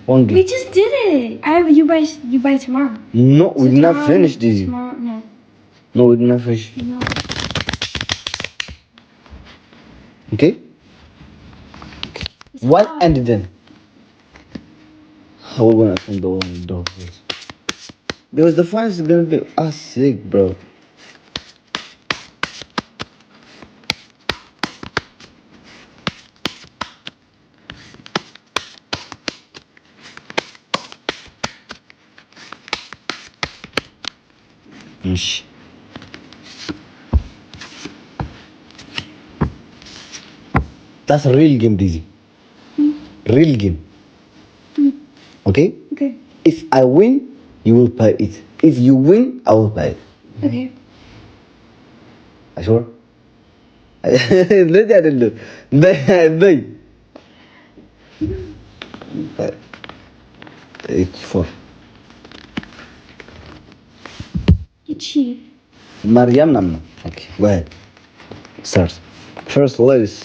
One game. We just did it. You buy tomorrow. No, we did not finish this. Tomorrow, no. No, we did not finish. No. Okay? What ended then? How we gonna open the one door first? Because the fun is gonna be us sick, bro. Shh. That's a real game, Dizzy. Real game. Okay? Okay. If I win, you will pay it. If you win, I will pay it. Okay. Sure? Let አይደለም በይ 84 You cheated. Mariam Namna. Okay, go ahead. Start. First, ladies.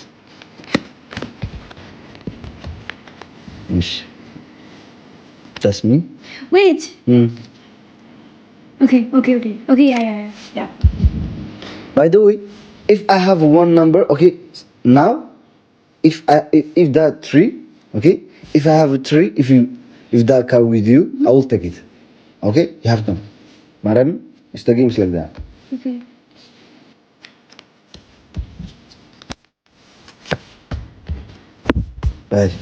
That's me? Wait. Hmm. Okay. Yeah. By the way, if I have one number, okay, now, if that 3, okay, if I have a 3, if that car with you, I will take it. Okay, you have to. Madam, it's the games like that. Okay. Bye.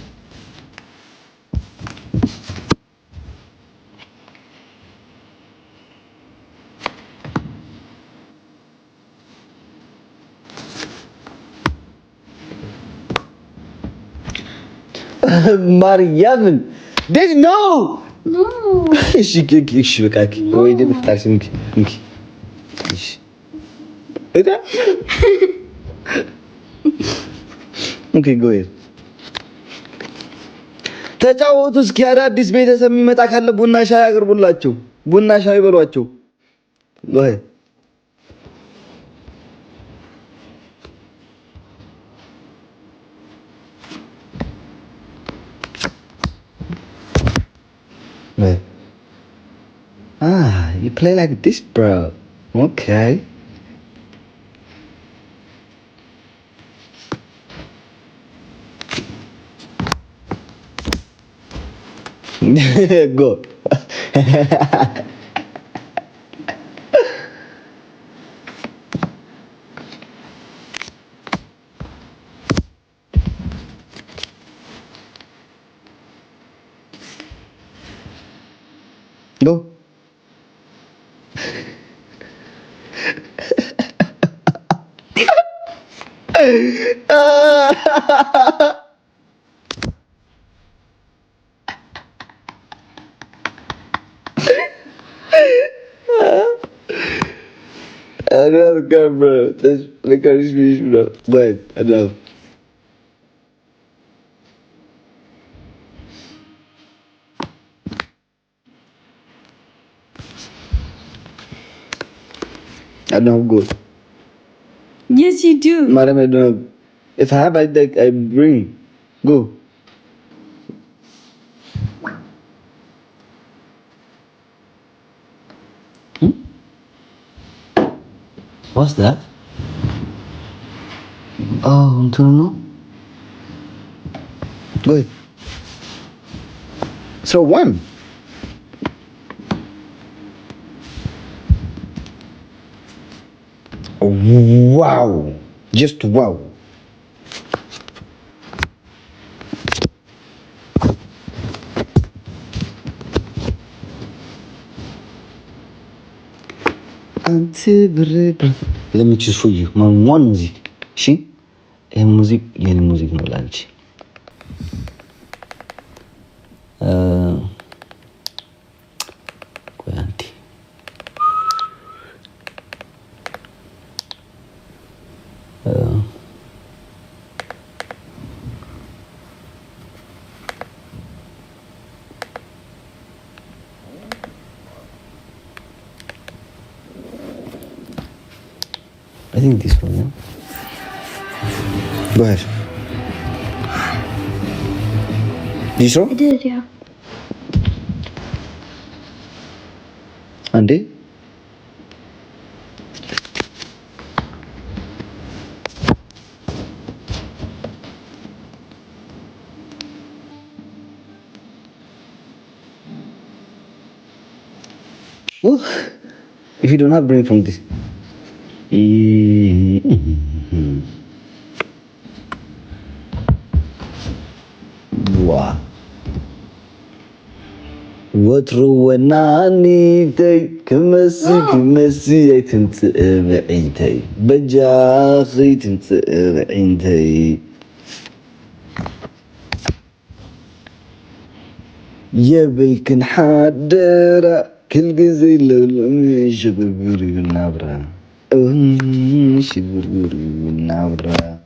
ማርያምን ደስ ኖ No. እሺ እሺ በቃ ወይ ደም ፍታሽ እንኪ እንኪ እሺ እዳ ኦኬ ጎይ ተጫወቱ እስኪ አዳዲስ ቤተሰብ የሚመጣ ካለ ቡና ሻይ አቅርቡላቸው ቡና ሻይ በሏቸው ጎይ you play like this, bro. Okay. Go. Go. Enough, bro. That's like I just finished, bro. Wait, enough. I don't go. Yes, you do. Madam, I don't. If I have, I bring. Go. What's that? Oh, I don't know. Go ahead. So one. Wow. Just wow. Let me choose for you. My one music. She? A music, yeah, music no lunch. I think this one, yeah? Go ahead. You sure? I did, yeah. Andy? Well, if you don't have brain from this. Wow. وترونا كمسي تنتبعينتي بجاخي تنتبعينتي يبلكن حادرة كل جزي للأمي شبربري والنابرة شبربري والنابرة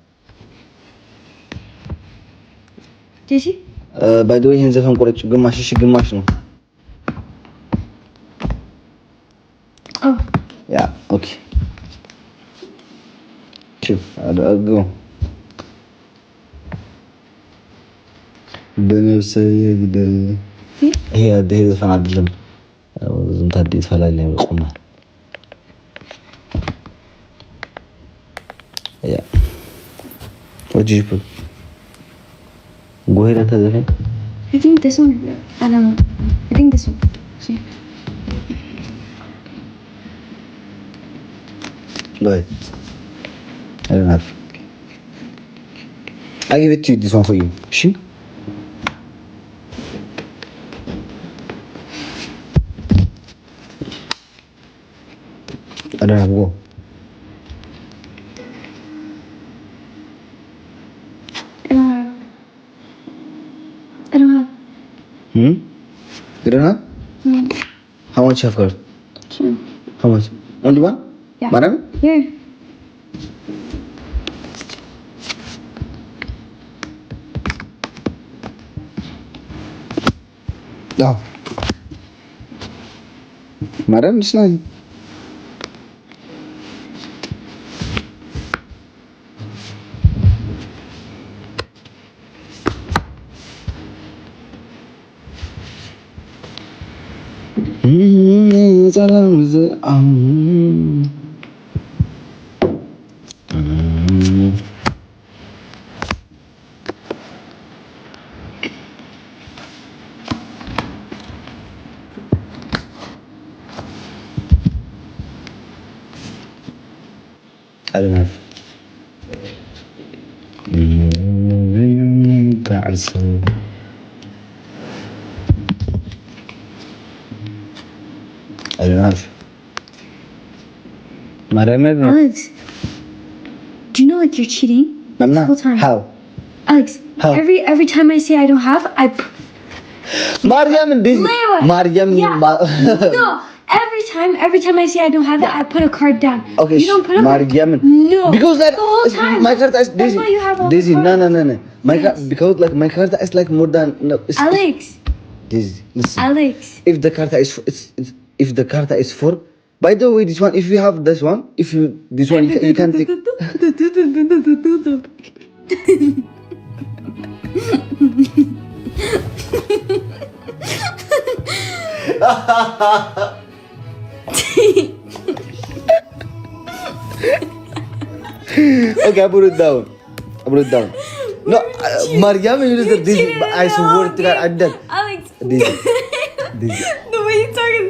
Did you? By the way, هنزل فهم قريتش قماش نو. Oh. Yeah, okay. شوف I'll go. بنفسي يقدر هي ده فن عدلم زم تديت فلالي بقومها. Yeah. What did you put? Go ahead and tell the thing. I think this one. I don't know. I think this one. See? Go ahead. I don't have. I give it to you, this one for you. She? I don't have. Go. I don't have. You don't have? How much you have got? 2. How much? Only one? Yeah. Madam? Here. No. Madam, it's not. I don't have. I don't have. Alex, do you know like you're cheating? I'm the not. whole time. How? Alex, How? every time I say I don't have, Mariam and Disney. Lewa. Mariam. Yeah. No. Every time I say I don't have it, I put a card down. Okay. You don't put it. Mariam. No. Because like the whole time. my card is Daisy. That's why you have all Daisy. the cards. No. My card, because like my card is like more than no. Alex. Daisy, listen. Alex. If the card is if the card is 4. By the way, this one, if you have this one, if you this one, you can take. Okay, I put it down. No, Mariam, you know this. I swear to God, I did. Alex. This. The way you're talking.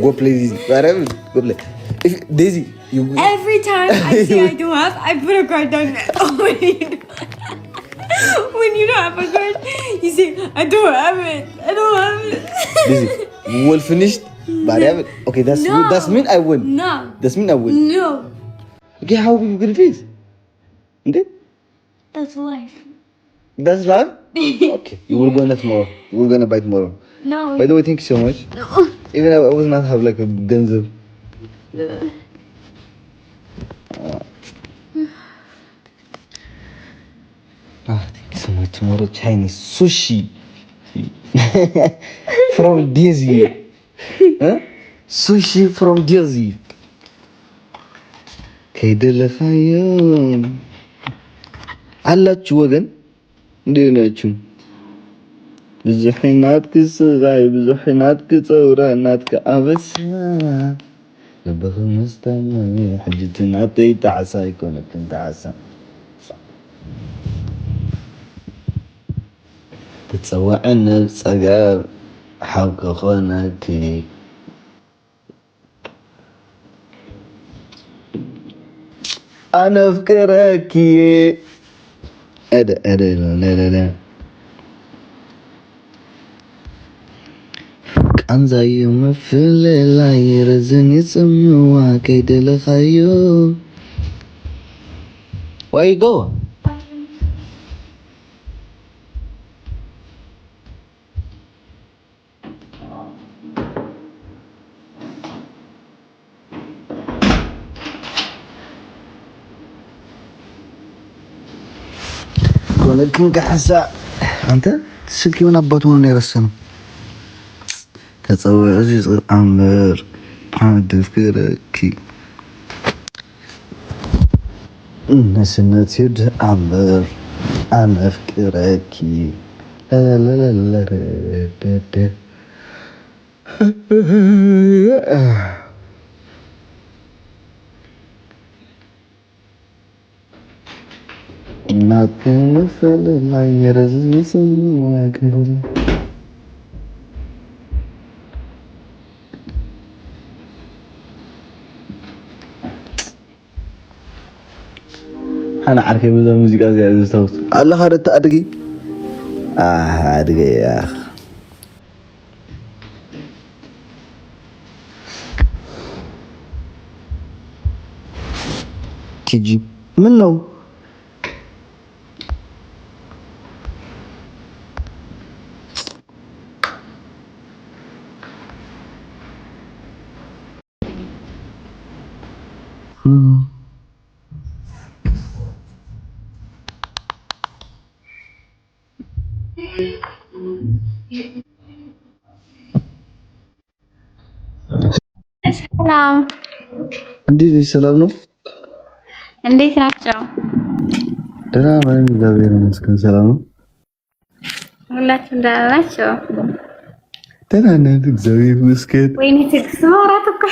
Go play this. Mariam, go play. If Daisy, you. Every time I say I don't have, I put a card down. When you don't have a card, you say I don't have it. Daisy, well finished. Mariam, okay, that's mean I win. No. That's mean I win. No. Okay, how are we gonna fix? Okay? That's life. That's life? Okay. We're gonna tomorrow. We're gonna buy tomorrow. No. By the way, thank you so much. No. Even I was not have like a Denzel. Thank you so much. Tomorrow Chinese sushi from Daisy. Huh? Sushi from Daisy. كيد الخيام አላችሁ ወገን እንዴት ናችሁ? ብዙሕ ናትክ ስቃይ ብዙሕ ናትክ ፀውራ ናትክ ኣበሳ ልብኺ ምስታመሚ ሕጂ እቲ ናተይ ጣዕሳ ኣይኮነትን ጣዕሳ ትፀዋዕኒ ፀገብ ሓው ክኾነኪ ኣነ ኣፍቅረኪ ቃንዛዩ ምፍልላይ ረዝን ይፅምዋ ከይደለኻዮ ወይ ጎ ኮነክን ከሐሳ አንተ ስልክ ምን አባቱ ነው የረሰነው? ተጸውዐዚ ጽአምር አድፍክረኪ ነስነት ይድ አምር አነፍቅረኪ ለለለለለደ እናትን ፈለላይ የረዝስ ማገሩ أنا عارف يبدأ الموسيقى زي الصوت الله خير أدقي أدقي يا أخ تيجي منو ሰላም እንዴት ነሽ? ሰላም ነው? እንዴት ናቸው? ደህና ነኝ፣ እግዚአብሔር ይመስገን። ሰላም ነው? ሁላችሁም ደህና ናቸው? ደህና ነን፣ እግዚአብሔር ይመስገን። ወይኔ ትዕግስት ማውራት እኮ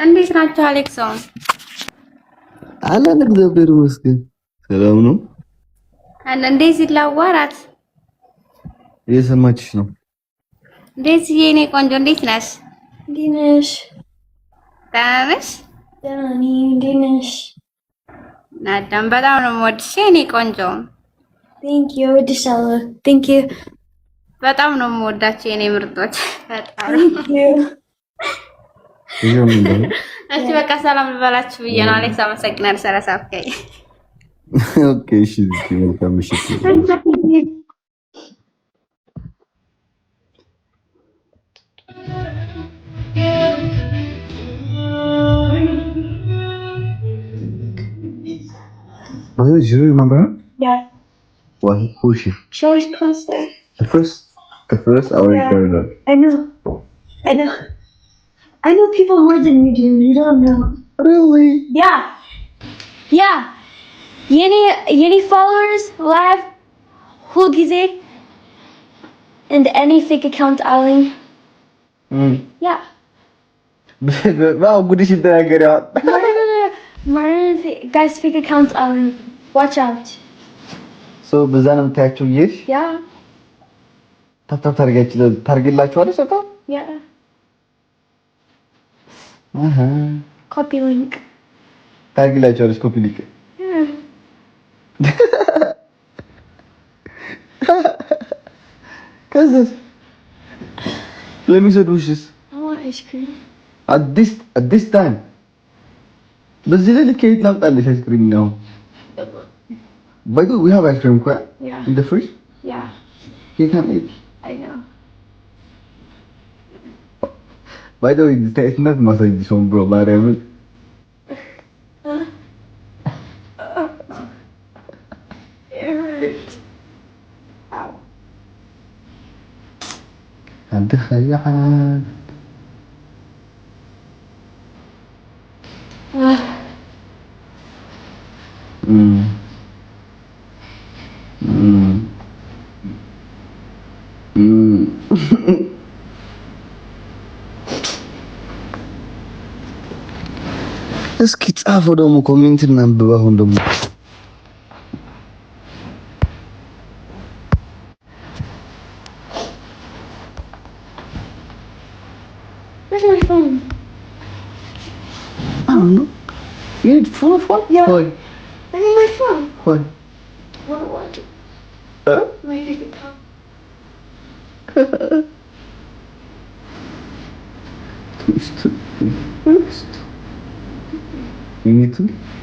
እንዴት ናቸው? አሌክሶን አለን፣ እግዚአብሔር ይመስገን። ሰላም ነው? እንዴት ላዋራት እየሰማችሽ ነው? እንዴት የኔ ቆንጆ እንዴት ነሽ? እንዴት ነሽ? ደህና ነሽ? ደህና ነኝ። እንዴት ነሽ? ናዳም በጣም ነው የምወድሽ የኔ ቆንጆ። ቴንክ ዩ እወድሻለሁ። ቴንክ ዩ በጣም ነው የምወዳቸው የኔ ምርጦች። በጣም ቴንክ ዩ። እሺ በቃ ሰላም ልበላችሁ ብዬ ነው። አሌክስ አመሰግናለሁ ስለሳፍከኝ። ኦኬ እሺ፣ መልካም ምሽት። Oh, do you remember? Yeah. What? Who is she? She always comes there. The first? I already heard her. I know. I know people more than you do. You don't know. Really? Yeah. Yeah. Yeni followers live Hulgize and any fake account Aling. Yeah. Wow, good shit that I get out. Martin guys fake accounts Aling. Watch out. So በዛን የምታያቸው ይሽ Yeah. ታፕታፕ ታርጌላችኋለች ሰጣ Yeah. አሃ Copy link. ታርጌላችኋለች ኮፒ ሊንክ Yeah. ከዛስ ለሚሰዱሽስ I want ice cream. at this time በዚህ ላይ ልኬት ላምጣልሽ አይስክሪም ነው By the way, we have ice cream quite Yeah. in the fridge. Yeah. You can eat. I know. By the way, it's not massage this one, bro. But I will. It hurts. Ow. أنت خيال. እስኪ ጻፈው ደግሞ ኮሜንት እናንብብ። አሁን ደግሞ Where's my phone? I don't know. You need phone? Yeah. Why? I need my phone. Why? What do I want? Huh? My ticket phone. You need to?